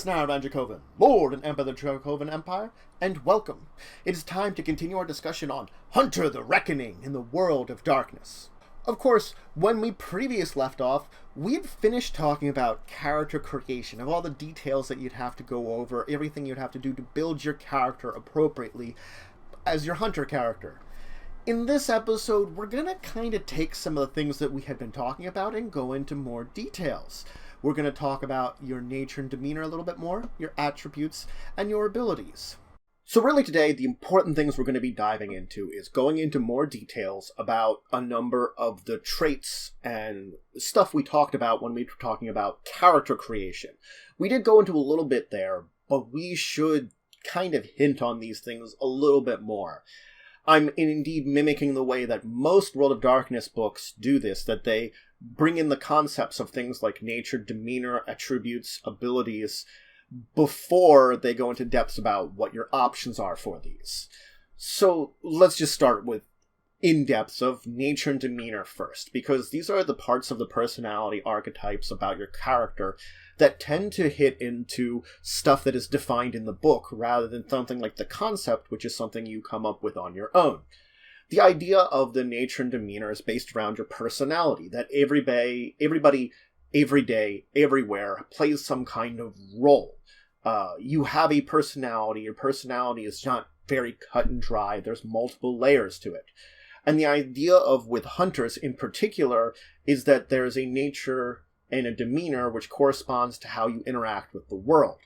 now, Dracovin, Lord and Emperor of the Dracovin Empire, and welcome. It is time to continue our discussion on Hunter the Reckoning in the World of Darkness. Of course, when we previously left off, we had finished talking about character creation, of all the details that you'd have to go over, everything you'd have to do to build your character appropriately as your Hunter character. In this episode, we're going to kind of take some of the things that we had been talking about and go into more details. We're going to talk about your nature and demeanor a little bit more, your attributes, and your abilities. So really today, the important things we're going to be diving into is going into more details about a number of the traits and stuff we talked about when we were talking about character creation. We did go into a little bit there, but we should kind of hint on these things a little bit more. I'm indeed mimicking the way that most World of Darkness books do this, that they bring in the concepts of things like nature, demeanor, attributes, abilities, before they go into depths about what your options are for these. So let's just start with in-depths of nature and demeanor first, because these are the parts of the personality archetypes about your character that tend to hit into stuff that is defined in the book rather than something like the concept, which is something you come up with on your own. The idea of the nature and demeanor is based around your personality, that everybody, every day, everywhere, plays some kind of role. You have a personality. Your personality is not very cut and dry. There's multiple layers to it. And the idea of, with hunters in particular, is that there's a nature and a demeanor which corresponds to how you interact with the world.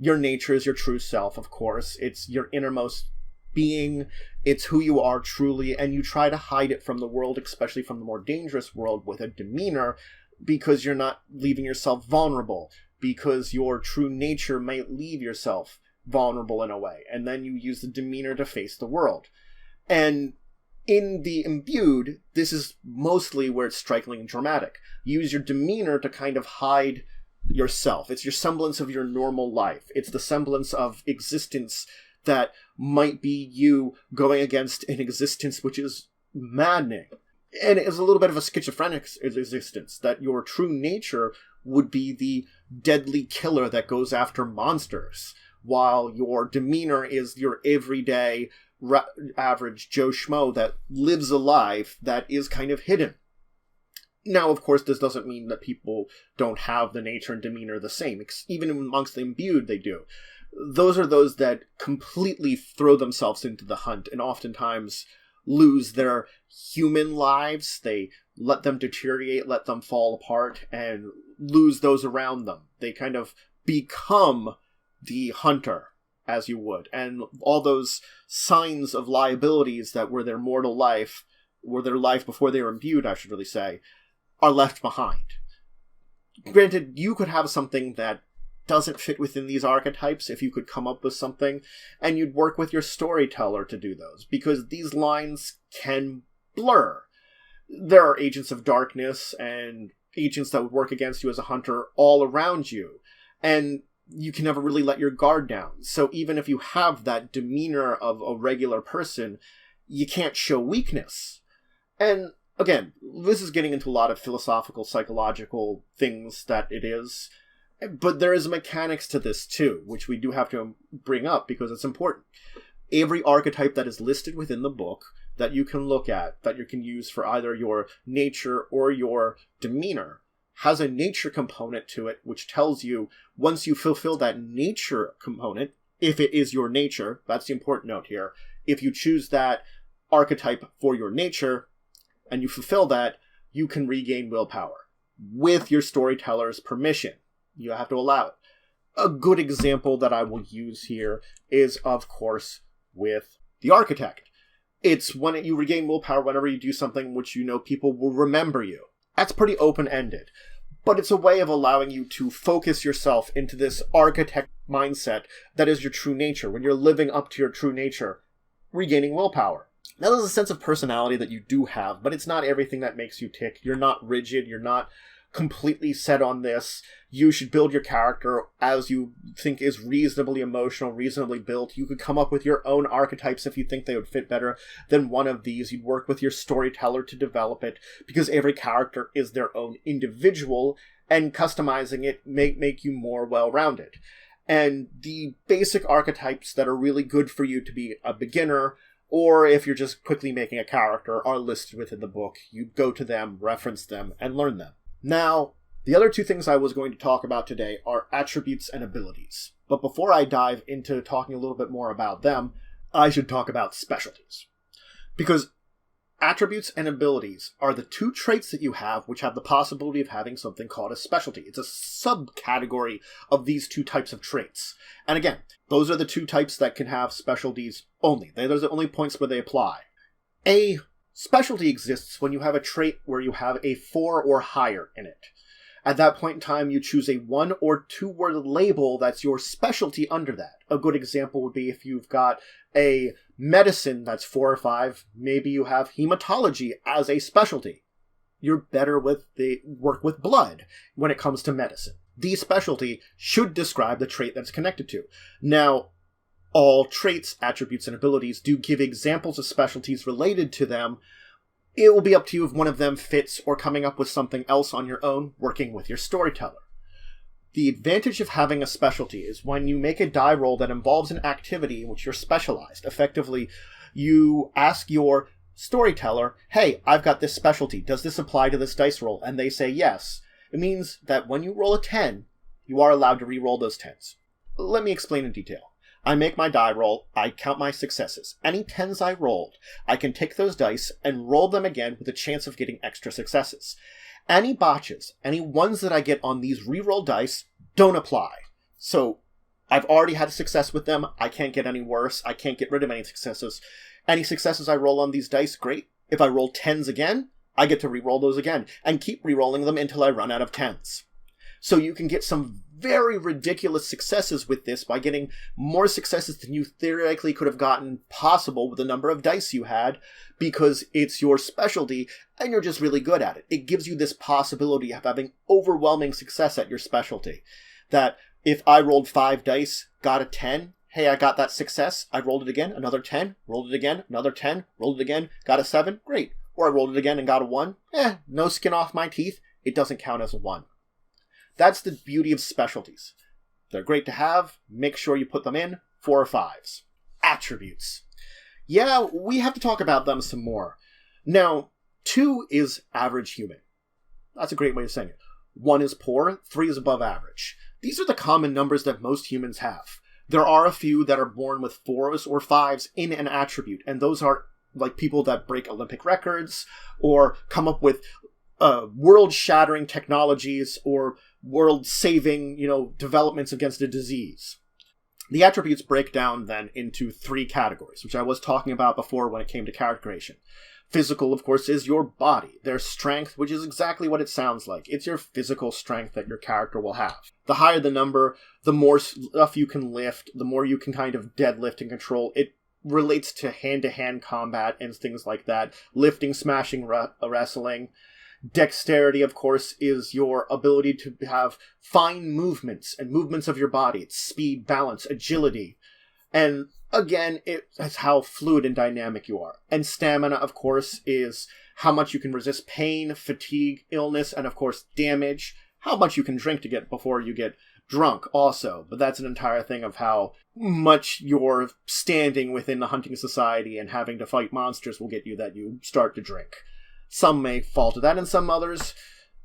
Your nature is your true self, of course. It's your innermost being. It's who you are truly, and you try to hide it from the world, especially from the more dangerous world, with a demeanor, because you're not leaving yourself vulnerable, because your true nature might leave yourself vulnerable in a way, and then you use the demeanor to face the world. And in the imbued, this is mostly where it's strikingly and dramatic. You use your demeanor to kind of hide yourself. It's your semblance of your normal life. It's the semblance of existence that might be you going against an existence which is maddening. And it is a little bit of a schizophrenic existence, that your true nature would be the deadly killer that goes after monsters, while your demeanor is your everyday average Joe Schmo that lives a life that is kind of hidden. Now, of course, this doesn't mean that people don't have the nature and demeanor the same. Even amongst the imbued, they do. Those are those that completely throw themselves into the hunt and oftentimes lose their human lives. They let them deteriorate, let them fall apart, and lose those around them. They kind of become the hunter, as you would. And all those signs of liabilities that were their mortal life, were their life before they were imbued, I should really say, are left behind. Granted, you could have something that doesn't fit within these archetypes if you could come up with something, and you'd work with your storyteller to do those, because these lines can blur. There are agents of darkness and agents that would work against you as a hunter all around you, and you can never really let your guard down. So even if you have that demeanor of a regular person, you can't show weakness. And again, this is getting into a lot of philosophical, psychological things that it is. But there is mechanics to this too, which we do have to bring up because it's important. Every archetype that is listed within the book that you can look at, that you can use for either your nature or your demeanor, has a nature component to it, which tells you once you fulfill that nature component, if it is your nature, that's the important note here, if you choose that archetype for your nature and you fulfill that, you can regain willpower with your storyteller's permission. You have to allow it. A good example that I will use here is, of course, with the architect. It's when you regain willpower whenever you do something which you know people will remember you. That's pretty open-ended. But it's a way of allowing you to focus yourself into this architect mindset that is your true nature. When you're living up to your true nature, regaining willpower. Now, there's a sense of personality that you do have, but it's not everything that makes you tick. You're not rigid. You're not completely set on this. You should build your character as you think is reasonably emotional, reasonably built. You could come up with your own archetypes if you think they would fit better than one of these. You'd work with your storyteller to develop it, because every character is their own individual, and customizing it make you more well-rounded. And the basic archetypes that are really good for you to be a beginner, or if you're just quickly making a character, are listed within the book. You go to them, reference them, and learn them. Now, the other two things I was going to talk about today are attributes and abilities. But before I dive into talking a little bit more about them, I should talk about specialties. Because attributes and abilities are the two traits that you have which have the possibility of having something called a specialty. It's a subcategory of these two types of traits. And again, those are the two types that can have specialties only. Those are the only points where they apply. A specialty exists when you have a trait where you have a 4 or higher in it. At that point in time, you choose a 1 or 2 word label that's your specialty under that. A good example would be if you've got a medicine that's 4 or 5, maybe you have hematology as a specialty. You're better with the work with blood when it comes to medicine. The specialty should describe the trait that's connected to. Now, all traits, attributes, and abilities do give examples of specialties related to them. It will be up to you if one of them fits or coming up with something else on your own, working with your storyteller. The advantage of having a specialty is when you make a die roll that involves an activity in which you're specialized. Effectively, you ask your storyteller, hey, I've got this specialty. Does this apply to this dice roll? And they say yes. It means that when you roll a 10, you are allowed to re-roll those 10s. Let me explain in detail. I make my die roll, I count my successes. Any 10s I rolled, I can take those dice and roll them again with a chance of getting extra successes. Any botches, any ones that I get on these re-roll dice, don't apply. So, I've already had a success with them, I can't get any worse, I can't get rid of any successes. Any successes I roll on these dice, great. If I roll 10s again, I get to re-roll those again, and keep re-rolling them until I run out of 10s. So you can get some very ridiculous successes with this by getting more successes than you theoretically could have gotten possible with the number of dice you had, because it's your specialty and you're just really good at it. It gives you this possibility of having overwhelming success at your specialty. That if I rolled 5 dice, got a 10, hey, I got that success, I rolled it again, another 10, rolled it again, another 10, rolled it again, got a 7, great. Or I rolled it again and got a 1, no skin off my teeth, it doesn't count as a 1. That's the beauty of specialties. They're great to have. Make sure you put them in 4 or 5s. Attributes. Yeah, we have to talk about them some more. Now, 2 is average human. That's a great way of saying it. 1 is poor, 3 is above average. These are the common numbers that most humans have. There are a few that are born with 4s or 5s in an attribute, and those are like people that break Olympic records or come up with world-shattering technologies or world-saving, developments against a disease. The attributes break down then into 3 categories, which I was talking about before when it came to character creation. Physical, of course, is your body. There's strength, which is exactly what it sounds like. It's your physical strength that your character will have. The higher the number, the more stuff you can lift, the more you can kind of deadlift and control. It relates to hand-to-hand combat and things like that. Lifting, smashing, wrestling. Dexterity, of course, is your ability to have fine movements and movements of your body. It's speed, balance, agility. And again, it's how fluid and dynamic you are. And stamina, of course, is how much you can resist pain, fatigue, illness, and of course, damage. How much you can drink to get before you get drunk also. But that's an entire thing of how much your standing within the hunting society and having to fight monsters will get you that you start to drink. Some may fall to that, and some others,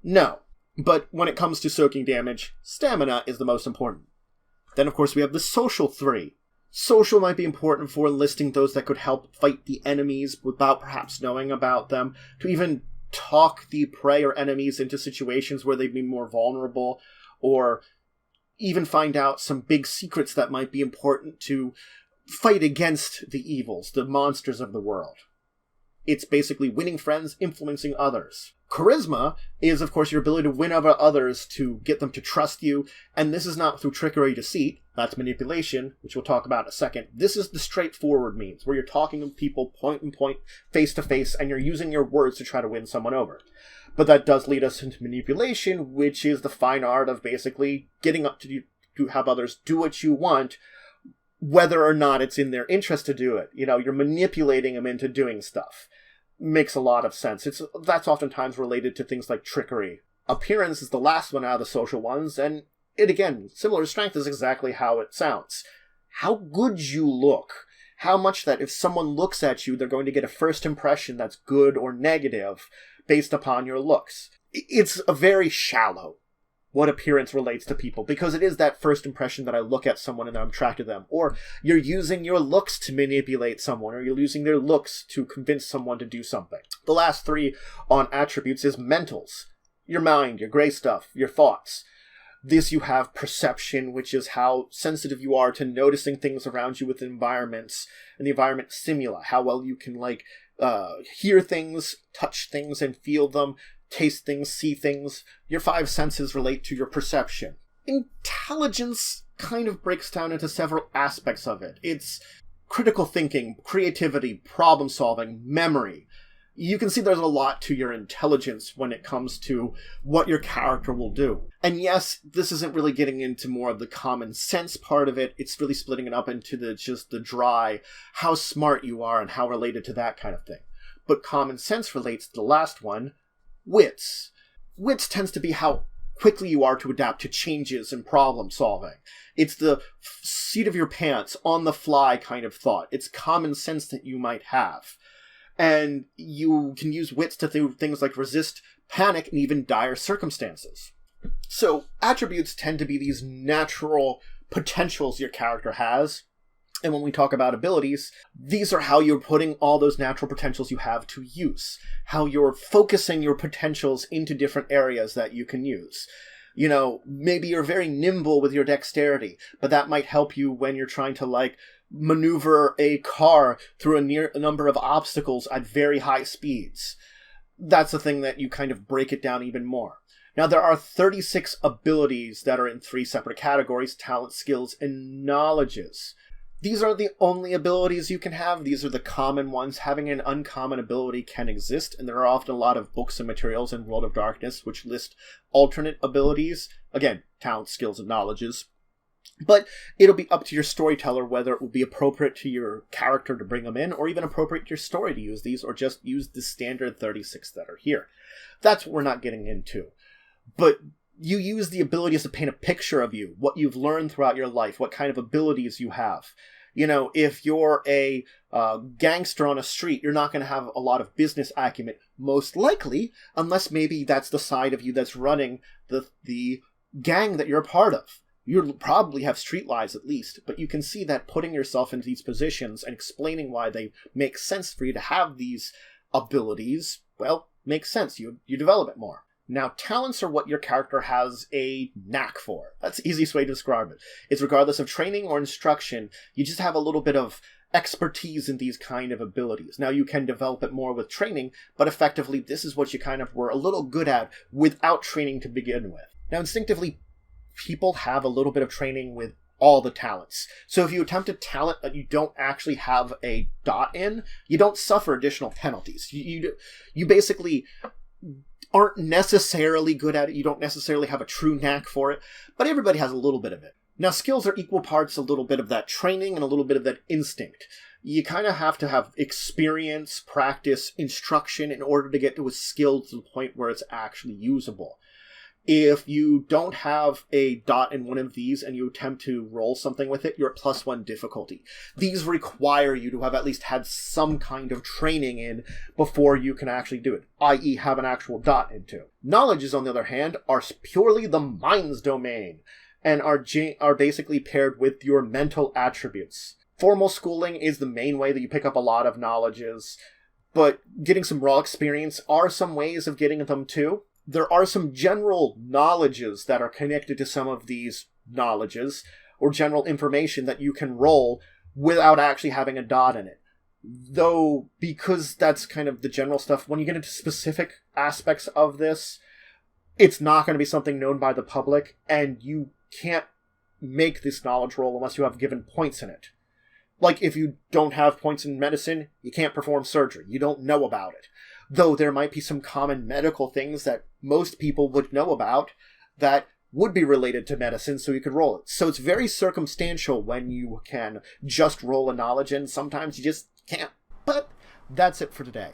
no. But when it comes to soaking damage, stamina is the most important. Then, of course, we have the social 3. Social might be important for enlisting those that could help fight the enemies without perhaps knowing about them, to even talk the prey or enemies into situations where they'd be more vulnerable, or even find out some big secrets that might be important to fight against the evils, the monsters of the world. It's basically winning friends, influencing others. Charisma is, of course, your ability to win over others, to get them to trust you, and this is not through trickery or deceit. That's manipulation, which we'll talk about in a second. This is the straightforward means, where you're talking to people point and point, face to face, and you're using your words to try to win someone over. But that does lead us into manipulation, which is the fine art of basically getting up to have others do what you want, whether or not it's in their interest to do it. You're manipulating them into doing stuff. Makes a lot of sense. That's oftentimes related to things like trickery. Appearance is the last one out of the social ones, and it, again, similar to strength, is exactly how it sounds. How good you look. How much that if someone looks at you, they're going to get a first impression that's good or negative based upon your looks. It's a very shallow what appearance relates to people, because it is that first impression that I look at someone and I'm attracted to them. Or you're using your looks to manipulate someone, or you're using their looks to convince someone to do something. The last three on attributes is mentals. Your mind, your gray stuff, your thoughts. This you have perception, which is how sensitive you are to noticing things around you within environments, and the environment stimuli, how well you can hear things, touch things, and feel them, taste things, see things. Your five senses relate to your perception. Intelligence kind of breaks down into several aspects of it. It's critical thinking, creativity, problem solving, memory. You can see there's a lot to your intelligence when it comes to what your character will do. And yes, this isn't really getting into more of the common sense part of it. It's really splitting it up into the dry, how smart you are and how related to that kind of thing. But common sense relates to the last one, wits. Wits tends to be how quickly you are to adapt to changes in problem solving. It's the seat of your pants, on the fly kind of thought. It's common sense that you might have. And you can use wits to do things like resist panic and even dire circumstances. So attributes tend to be these natural potentials your character has. And when we talk about abilities, these are how you're putting all those natural potentials you have to use. How you're focusing your potentials into different areas that you can use. You know, maybe you're very nimble with your dexterity, but that might help you when you're trying to maneuver a car through a number of obstacles at very high speeds. That's the thing that you kind of break it down even more. Now, there are 36 abilities that are in 3 separate categories: talent, skills, and knowledges. These are the only abilities you can have. These are the common ones. Having an uncommon ability can exist, and there are often a lot of books and materials in World of Darkness which list alternate abilities. Again, talent, skills, and knowledges. But it'll be up to your storyteller whether it will be appropriate to your character to bring them in, or even appropriate to your story to use these, or just use the standard 36 that are here. That's what we're not getting into. But you use the abilities to paint a picture of you, what you've learned throughout your life, what kind of abilities you have. You know, if you're a gangster on a street, you're not going to have a lot of business acumen, most likely, unless maybe that's the side of you that's running the gang that you're a part of. You'll probably have street lies at least, but you can see that putting yourself into these positions and explaining why they make sense for you to have these abilities, well, makes sense. You develop it more. Now, talents are what your character has a knack for. That's the easiest way to describe it. It's regardless of training or instruction, you just have a little bit of expertise in these kind of abilities. Now, you can develop it more with training, but effectively, this is what you kind of were a little good at without training to begin with. Now, instinctively, people have a little bit of training with all the talents. So if you attempt a talent that you don't actually have a dot in, you don't suffer additional penalties. You basically aren't necessarily good at it. You don't necessarily have a true knack for it, but everybody has a little bit of it. Now, skills are equal parts a little bit of that training and a little bit of that instinct. You kind of have to have experience, practice, instruction in order to get to a skill to the point where it's actually usable. If you don't have a dot in one of these and you attempt to roll something with it, you're at +1 difficulty. These require you to have at least had some kind of training in before you can actually do it, i.e. have an actual dot into. Knowledges, on the other hand, are purely the mind's domain and are basically paired with your mental attributes. Formal schooling is the main way that you pick up a lot of knowledges, but getting some raw experience are some ways of getting them too. There are some general knowledges that are connected to some of these knowledges, or general information that you can roll without actually having a dot in it. Though, because that's kind of the general stuff, when you get into specific aspects of this, it's not going to be something known by the public, and you can't make this knowledge roll unless you have given points in it. Like, if you don't have points in medicine, you can't perform surgery. You don't know about it. Though there might be some common medical things that most people would know about that would be related to medicine, so you could roll it. So it's very circumstantial when you can just roll a knowledge, and sometimes you just can't. But that's it for today.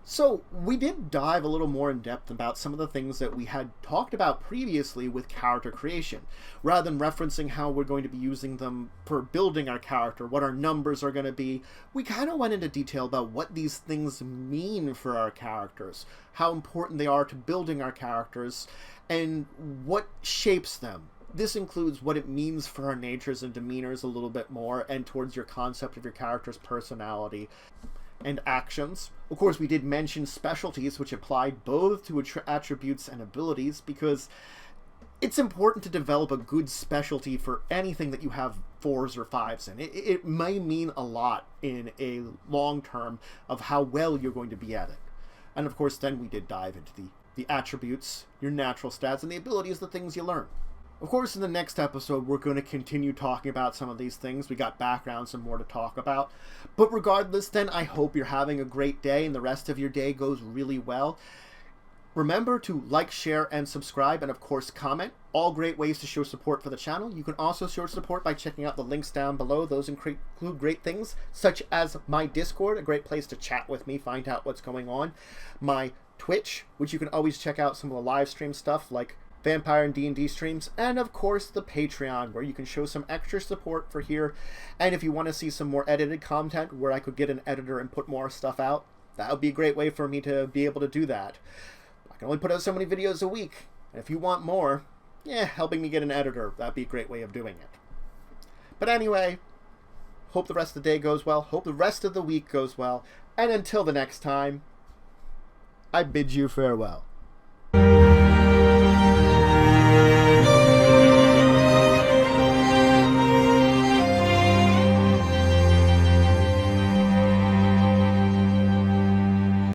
So, we did dive a little more in depth about some of the things that we had talked about previously with character creation. Rather than referencing how we're going to be using them for building our character, what our numbers are going to be, we kind of went into detail about what these things mean for our characters, how important they are to building our characters, and what shapes them. This includes what it means for our natures and demeanors a little bit more, and towards your concept of your character's personality and actions. Of course, we did mention specialties, which applied both to attributes and abilities, because it's important to develop a good specialty for anything that you have 4s or 5s in. It may mean a lot in a long term of how well you're going to be at it. And of course, then we did dive into the attributes, your natural stats, and the abilities, the things you learn. Of course, in the next episode, we're going to continue talking about some of these things. We got backgrounds and more to talk about. But regardless, then, I hope you're having a great day and the rest of your day goes really well. Remember to like, share, and subscribe, and of course, comment. All great ways to show support for the channel. You can also show support by checking out the links down below. Those include great things, such as my Discord, a great place to chat with me, find out what's going on. My Twitch, which you can always check out some of the live stream stuff, like Vampire and D&D streams, and of course the Patreon, where you can show some extra support for here. And if you want to see some more edited content where I could get an editor and put more stuff out, that would be a great way for me to be able to do that. I can only put out so many videos a week, and if you want more, helping me get an editor, that'd be a great way of doing it. But anyway, hope the rest of the day goes well, hope the rest of the week goes well, and until the next time, I bid you farewell.